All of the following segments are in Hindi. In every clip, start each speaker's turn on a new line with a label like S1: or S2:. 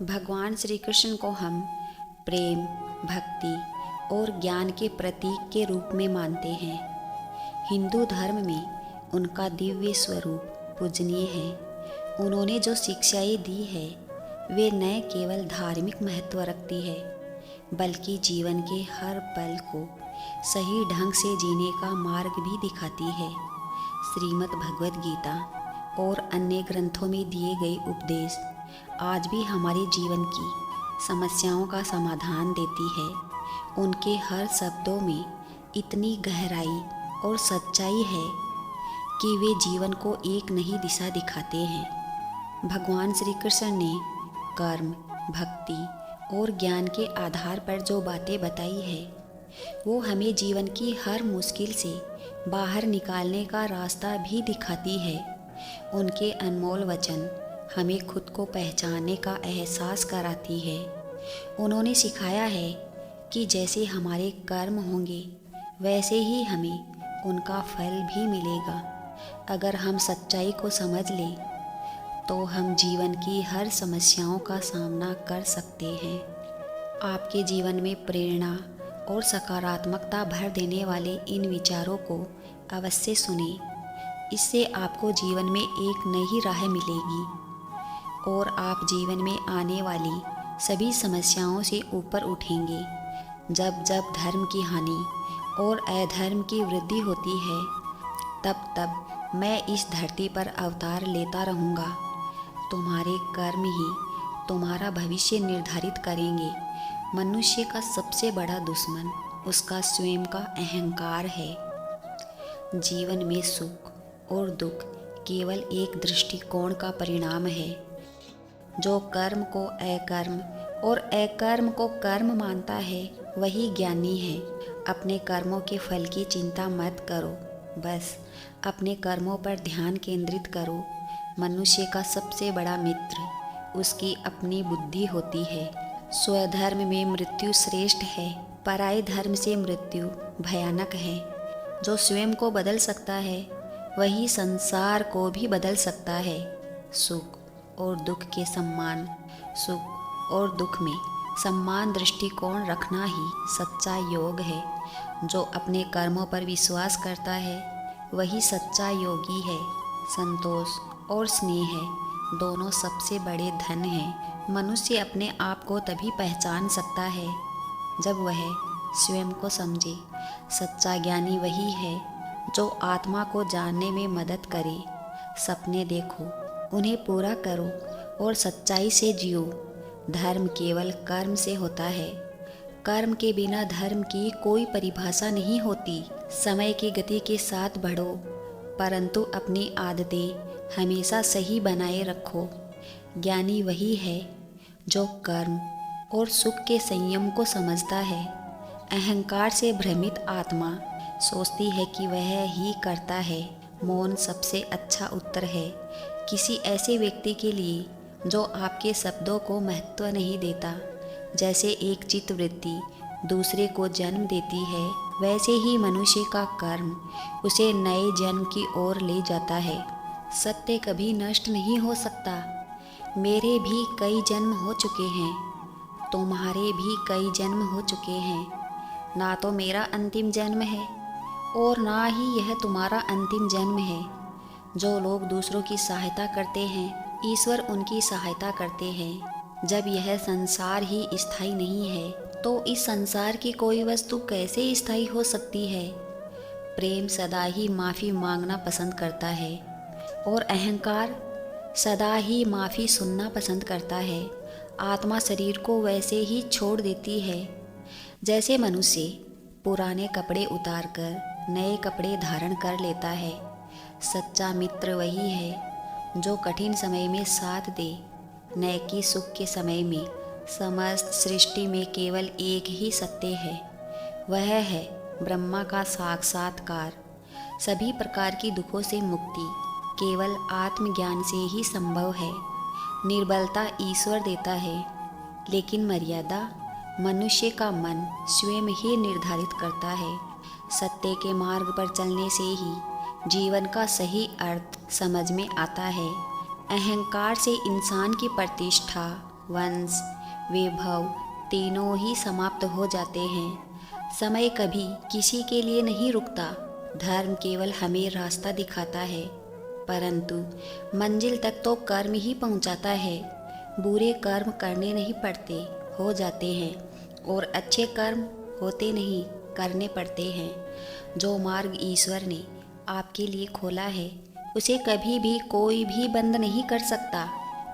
S1: भगवान श्री कृष्ण को हम प्रेम, भक्ति और ज्ञान के प्रतीक के रूप में मानते हैं। हिंदू धर्म में उनका दिव्य स्वरूप पूजनीय है। उन्होंने जो शिक्षाएं दी है वे न केवल धार्मिक महत्व रखती है बल्कि जीवन के हर पल को सही ढंग से जीने का मार्ग भी दिखाती है। श्रीमद् भगवद गीता और अन्य ग्रंथों में दिए गए उपदेश आज भी हमारे जीवन की समस्याओं का समाधान देती है। उनके हर शब्दों में इतनी गहराई और सच्चाई है कि वे जीवन को एक नई दिशा दिखाते हैं। भगवान श्री कृष्ण ने कर्म, भक्ति और ज्ञान के आधार पर जो बातें बताई है वो हमें जीवन की हर मुश्किल से बाहर निकालने का रास्ता भी दिखाती है। उनके अनमोल वचन हमें खुद को पहचानने का एहसास कराती है। उन्होंने सिखाया है कि जैसे हमारे कर्म होंगे वैसे ही हमें उनका फल भी मिलेगा। अगर हम सच्चाई को समझ लें तो हम जीवन की हर समस्याओं का सामना कर सकते हैं। आपके जीवन में प्रेरणा और सकारात्मकता भर देने वाले इन विचारों को अवश्य सुनें। इससे आपको जीवन में एक नई राह मिलेगी और आप जीवन में आने वाली सभी समस्याओं से ऊपर उठेंगे। जब जब धर्म की हानि और अधर्म की वृद्धि होती है तब तब मैं इस धरती पर अवतार लेता रहूँगा। तुम्हारे कर्म ही तुम्हारा भविष्य निर्धारित करेंगे। मनुष्य का सबसे बड़ा दुश्मन उसका स्वयं का अहंकार है। जीवन में सुख और दुख केवल एक दृष्टिकोण का परिणाम है। जो कर्म को अकर्म और अकर्म को कर्म मानता है वही ज्ञानी है। अपने कर्मों के फल की चिंता मत करो, बस अपने कर्मों पर ध्यान केंद्रित करो। मनुष्य का सबसे बड़ा मित्र उसकी अपनी बुद्धि होती है। स्वधर्म में मृत्यु श्रेष्ठ है, पराये धर्म से मृत्यु भयानक है। जो स्वयं को बदल सकता है वही संसार को भी बदल सकता है। सुख और दुख के सम्मान, सुख और दुख में समान दृष्टिकोण रखना ही सच्चा योग है। जो अपने कर्मों पर विश्वास करता है वही सच्चा योगी है। संतोष और स्नेह दोनों सबसे बड़े धन हैं। मनुष्य अपने आप को तभी पहचान सकता है जब वह स्वयं को समझे। सच्चा ज्ञानी वही है जो आत्मा को जानने में मदद करे। सपने देखो, उन्हें पूरा करो और सच्चाई से जियो। धर्म केवल कर्म से होता है। कर्म के बिना धर्म की कोई परिभाषा नहीं होती। समय की गति के साथ बढ़ो परंतु अपनी आदतें हमेशा सही बनाए रखो। ज्ञानी वही है जो कर्म और सुख के संयम को समझता है। अहंकार से भ्रमित आत्मा सोचती है कि वह ही करता है। मौन सबसे अच्छा उत्तर है किसी ऐसे व्यक्ति के लिए जो आपके शब्दों को महत्व नहीं देता। जैसे एक चित्तवृत्ति दूसरे को जन्म देती है वैसे ही मनुष्य का कर्म उसे नए जन्म की ओर ले जाता है। सत्य कभी नष्ट नहीं हो सकता। मेरे भी कई जन्म हो चुके हैं, तुम्हारे भी कई जन्म हो चुके हैं। ना तो मेरा अंतिम जन्म है और ना ही यह तुम्हारा अंतिम जन्म है। जो लोग दूसरों की सहायता करते हैं ईश्वर उनकी सहायता करते हैं। जब यह संसार ही स्थायी नहीं है तो इस संसार की कोई वस्तु कैसे स्थायी हो सकती है। प्रेम सदा ही माफ़ी मांगना पसंद करता है और अहंकार सदा ही माफ़ी सुनना पसंद करता है। आत्मा शरीर को वैसे ही छोड़ देती है जैसे मनुष्य पुराने कपड़े उतारकर नए कपड़े धारण कर लेता है। सच्चा मित्र वही है जो कठिन समय में साथ दे, न कि सुख के समय में। समस्त सृष्टि में केवल एक ही सत्य है, वह है ब्रह्मा का साक्षात्कार। सभी प्रकार की दुखों से मुक्ति केवल आत्मज्ञान से ही संभव है। निर्बलता ईश्वर देता है लेकिन मर्यादा मनुष्य का मन स्वयं ही निर्धारित करता है। सत्य के मार्ग पर चलने से ही जीवन का सही अर्थ समझ में आता है। अहंकार से इंसान की प्रतिष्ठा वंश, वैभव तीनों ही समाप्त हो जाते हैं। समय कभी किसी के लिए नहीं रुकता। धर्म केवल हमें रास्ता दिखाता है, परंतु मंजिल तक तो कर्म ही पहुंचाता है। बुरे कर्म करने नहीं पड़ते, हो जाते हैं, और अच्छे कर्म होते नहीं, करने पड़ते हैं। जो मार्ग ईश्वर ने आपके लिए खोला है, उसे कभी भी कोई भी बंद नहीं कर सकता।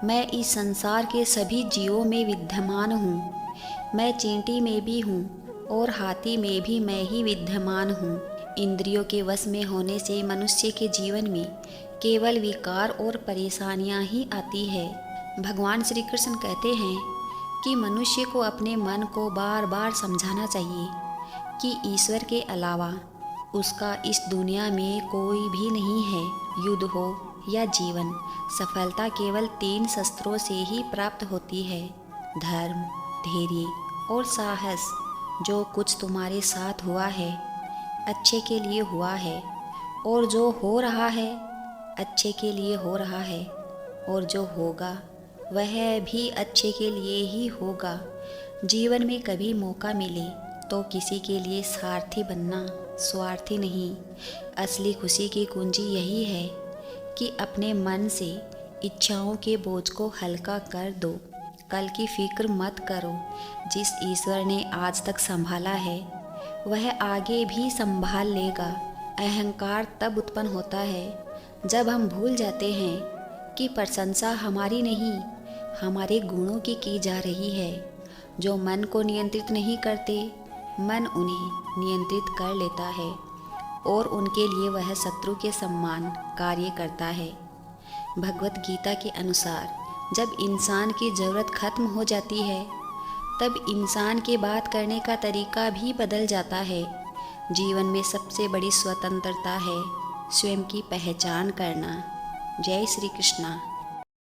S1: मैं इस संसार के सभी जीवों में विद्यमान हूँ। मैं चींटी में भी हूँ और हाथी में भी मैं ही विद्यमान हूँ। इंद्रियों के वश में होने से मनुष्य के जीवन में केवल विकार और परेशानियाँ ही आती है। भगवान श्री कृष्ण कहते हैं कि मनुष्य को अपने मन को बार बार समझाना चाहिए कि ईश्वर के अलावा उसका इस दुनिया में कोई भी नहीं है। युद्ध हो या जीवन, सफलता केवल 3 शस्त्रों से ही प्राप्त होती है: धर्म, धैर्य और साहस। जो कुछ तुम्हारे साथ हुआ है अच्छे के लिए हुआ है, और जो हो रहा है अच्छे के लिए हो रहा है, और जो होगा वह भी अच्छे के लिए ही होगा। जीवन में कभी मौका मिले तो किसी के लिए सारथी बनना, स्वार्थी नहीं। असली खुशी की कुंजी यही है कि अपने मन से इच्छाओं के बोझ को हल्का कर दो। कल की फिक्र मत करो। जिस ईश्वर ने आज तक संभाला है वह आगे भी संभाल लेगा। अहंकार तब उत्पन्न होता है जब हम भूल जाते हैं कि प्रशंसा हमारी नहीं, हमारे गुणों की जा रही है। जो मन को नियंत्रित नहीं करते, मन उन्हें नियंत्रित कर लेता है और उनके लिए वह शत्रु के समान कार्य करता है। भगवत गीता के अनुसार जब इंसान की ज़रूरत खत्म हो जाती है तब इंसान के बात करने का तरीका भी बदल जाता है। जीवन में सबसे बड़ी स्वतंत्रता है स्वयं की पहचान करना। जय श्री कृष्णा।